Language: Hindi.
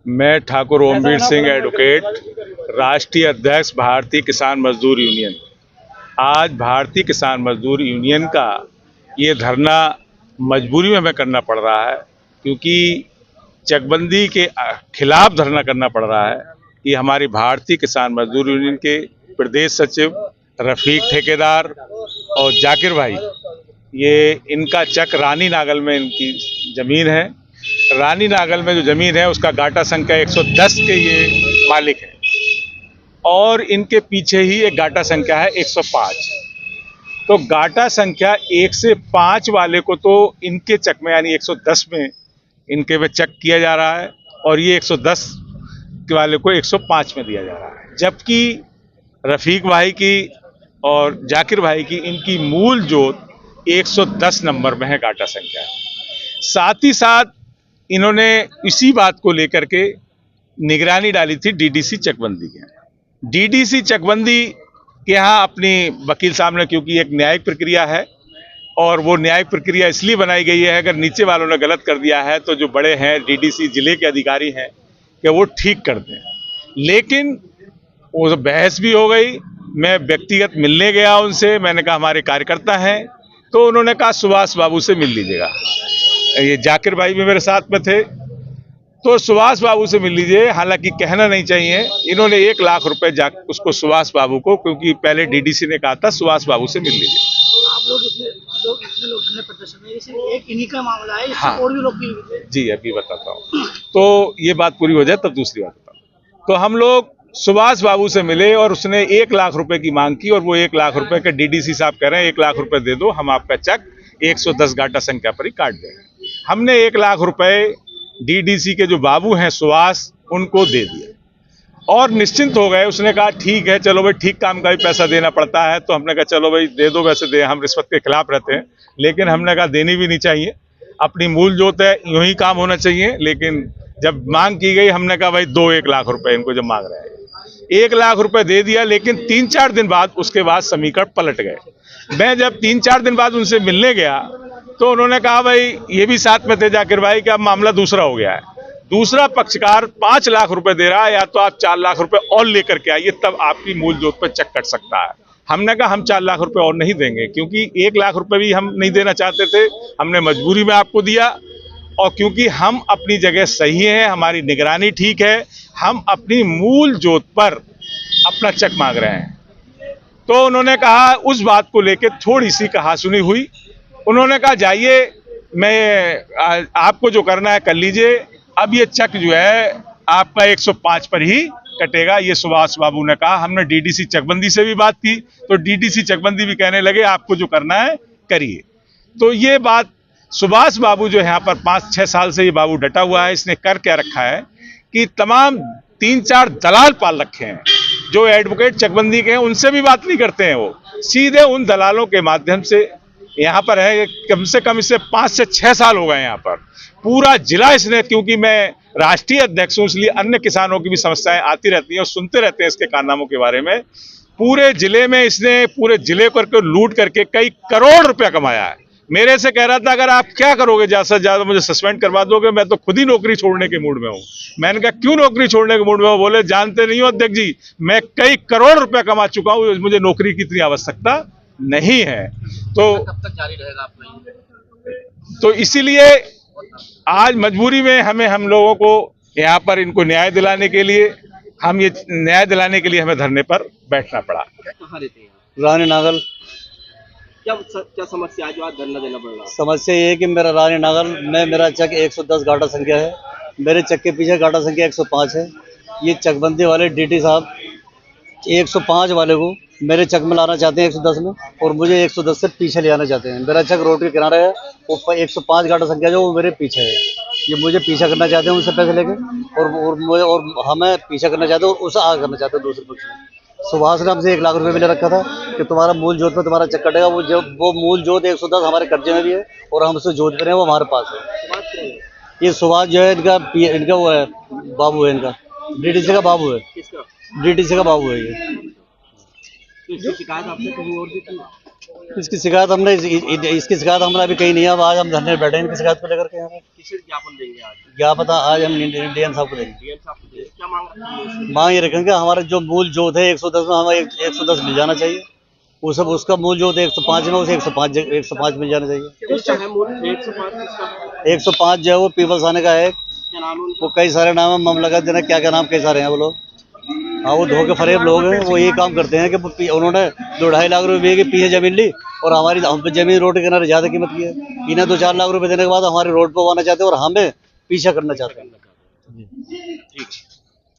मैं ठाकुर ओमवीर सिंह एडवोकेट, राष्ट्रीय अध्यक्ष भारतीय किसान मजदूर यूनियन। आज भारतीय किसान मजदूर यूनियन का ये धरना मजबूरी में हमें करना पड़ रहा है, क्योंकि चकबंदी के खिलाफ धरना करना पड़ रहा है। कि हमारी भारतीय किसान मजदूर यूनियन के प्रदेश सचिव रफीक ठेकेदार और जाकिर भाई, ये इनका चक रानी नागल में इनकी ज़मीन है। रानी नागल में जो ज़मीन है उसका गाटा संख्या 110 के ये मालिक है, और इनके पीछे ही एक गाटा संख्या है 105। तो गाटा संख्या 1 से 5 वाले को तो इनके चक में यानी 110 में इनके में चक किया जा रहा है, और ये 110 के वाले को 105 में दिया जा रहा है। जबकि रफीक भाई की और जाकिर भाई की इनकी मूल जोत 110 नंबर में है, गाटा संख्या। साथ ही साथ इन्होंने इसी बात को लेकर के निगरानी डाली थी डीडीसी चकबंदी के। डीडीसी चकबंदी के यहाँ अपनी वकील साहब ने, क्योंकि एक न्यायिक प्रक्रिया है और वो न्यायिक प्रक्रिया इसलिए बनाई गई है, अगर नीचे वालों ने गलत कर दिया है तो जो बड़े हैं डीडीसी जिले के अधिकारी हैं कि वो ठीक कर दें। लेकिन वो तो बहस भी हो गई। मैं व्यक्तिगत मिलने गया उनसे, मैंने कहा हमारे कार्यकर्ता हैं, तो उन्होंने कहा सुभाष बाबू से मिल लीजिएगा। ये जाकिर भाई भी मेरे साथ में थे, तो सुभाष बाबू से मिल लीजिए। हालांकि कहना नहीं चाहिए, इन्होंने 1 लाख रुपए उसको सुभाष बाबू को, क्योंकि पहले डीडीसी ने कहा था सुभाष बाबू से मिल लीजिए। आप लोग इतने लोग प्रदर्शन में, जैसे एक इन्हीं का मामला है, हाँ, और भी लोग भी जी अभी बताता हूँ, तो ये बात पूरी हो जाए तब दूसरी बात बताऊँ। तो हम लोग सुभाष बाबू से मिले और उसने 1 लाख रुपए की मांग की, और वो 1 लाख रुपए के डीडीसी साहब कह रहे हैं 1 लाख रुपए दे दो, हम आपका चक 110 गाटा संख्या पर ही काट देंगे। हमने 1 लाख रुपए डीडीसी के जो बाबू हैं सुभाष, उनको दे दिए और निश्चिंत हो गए। उसने कहा ठीक है, चलो भाई, ठीक काम का भी पैसा देना पड़ता है, तो हमने कहा चलो भाई दे दो। वैसे दे, हम रिश्वत के खिलाफ रहते हैं, लेकिन हमने कहा देनी भी नहीं चाहिए, अपनी मूल जोत है, यूं ही काम होना चाहिए। लेकिन जब मांग की गई, हमने कहा भाई दो 1 लाख रुपए इनको, जब मांग रहे हैं 1 लाख रुपए दे दिया। लेकिन 3-4 दिन बाद उसके बाद समीकरण पलट गए। मैं जब 3-4 दिन बाद उनसे मिलने गया तो उन्होंने कहा भाई, ये भी साथ में थे जाकिर भाई, कि अब मामला दूसरा हो गया है। दूसरा पक्षकार 5 लाख रुपए दे रहा है, या तो आप 4 लाख रुपए और लेकर के आइए, तब आपकी मूल जोत पर चक कट सकता है। हमने कहा हम 4 लाख रुपए और नहीं देंगे, क्योंकि 1 लाख रुपए भी हम नहीं देना चाहते थे, हमने मजबूरी में आपको दिया। और क्योंकि हम अपनी जगह सही हैं, हमारी निगरानी ठीक है, हम अपनी मूल जोत पर अपना चक मांग रहे हैं। तो उन्होंने कहा, उस बात को लेकर थोड़ी सी कहासुनी हुई। उन्होंने कहा जाइए, मैं आपको जो करना है कर लीजिए, अब ये चक जो है आपका 105 पर ही कटेगा, ये सुभाष बाबू ने कहा। हमने डीडीसी चकबंदी से भी बात की, तो डीडीसी चकबंदी भी कहने लगे आपको जो करना है करिए। तो ये बात सुभाष बाबू जो यहाँ पर 5-6 साल से ये बाबू डटा हुआ है, इसने कर क्या रखा है कि तमाम 3-4 दलाल पाल रखे हैं, जो एडवोकेट चकबंदी के हैं, उनसे भी बात नहीं करते हैं। वो सीधे उन दलालों के माध्यम से यहाँ पर है। कम से कम इससे 5 से 6 साल हो गए यहाँ पर। पूरा जिला इसने, क्योंकि मैं राष्ट्रीय अध्यक्ष हूँ, इसलिए अन्य किसानों की भी समस्याएं आती रहती हैं और सुनते रहते हैं इसके कारनामों के बारे में। पूरे जिले में इसने पूरे जिले को लूट करके कई करोड़ रुपया कमाया है। मेरे से कह रहा था अगर आप क्या करोगे, ज्यादा से ज्यादा मुझे सस्पेंड करवा दोगे, मैं तो खुद ही नौकरी छोड़ने के मूड में हूँ। मैंने कहा क्यों नौकरी छोड़ने के मूड में हो? बोले जानते नहीं हो अध्यक्ष जी, मैं कई करोड़ रुपया कमा चुका हूँ, मुझे नौकरी की इतनी आवश्यकता नहीं है। तो कब तक जारी रहेगा आपका? तो इसीलिए आज मजबूरी में हम लोगों को यहाँ पर इनको न्याय दिलाने के लिए हमें धरने पर बैठना पड़ा। कहाँ रहते हैं? रानी नागल। क्या समस्या है जो आज धरना देना पड़ रहा है? समस्या ये है कि मेरा रानी नागल में मेरा चक 110 गाटा संख्या है, मेरे चक के पीछे गाटा संख्या 105 है। ये चकबंदी वाले डीटी साहब 105 वाले को मेरे चक में लाना चाहते हैं 110 में, और मुझे 110 से पीछे ले आना चाहते हैं। मेरा चक रोड के किनारे है, वो 105 गाटा संख्या जो वो मेरे पीछे है। ये मुझे पीछा करना चाहते हैं उनसे पैसे लेके, और हमें पीछा करना चाहते हैं और उसे आगे करना चाहते हैं दूसरे पक्ष में। सुभाष ने हमसे 1 लाख रुपए मिले रखा था कि तुम्हारा मूल जोत में तुम्हारा चक कटेगा। वो मूल जोत 110 हमारे कब्जे में भी है, और हम उसे जोत पर हैं, वो हमारे पास है। ये सुभाष जो है इनका वो है, बाबू है इनका, डीडीसी का बाबू है। डीडीसी का बाबू है ये। तो इसकी शिकायत आपने कहीं और भी की? इसकी शिकायत हमने इसकी शिकायत हमने अभी कहीं नहीं है। अब आज हम धरने बैठे हैं इनकी शिकायत को लेकर के। यहाँ किसे ज्ञापन देंगे आज? क्या पता, आज हम डीएम साहब को देंगे। डीएम साहब को देंगे। क्या मांग रखी है? मांग ये रखेंगे हमारा जो मूल जोत है 110 में, हमें 110 मिल जाना चाहिए। वो सब उसका मूल जोत 105 में, उसे 105 मिल जाना चाहिए। किसका है मूल? 105 किसका? 105 जो है वो पीपल्स आने का है। क्या नाम है उनका? वो कई सारे नाम है, ममलकत देना क्या क्या नाम, कई सारे हैं वो लोग। हाँ, वो धोखे फरेब लोग हैं। वो ये काम करते हैं कि उन्होंने 2-2.5 लाख रुपए के पीछे जमीन ली और हमारी हम पे जमीन रोड के किनारे ज्यादा कीमत की है। इन्हें 2-4 लाख रुपए देने के बाद हमारे रोड पर आना चाहते हैं और हमें पीछा करना चाहते हैं। ठीक।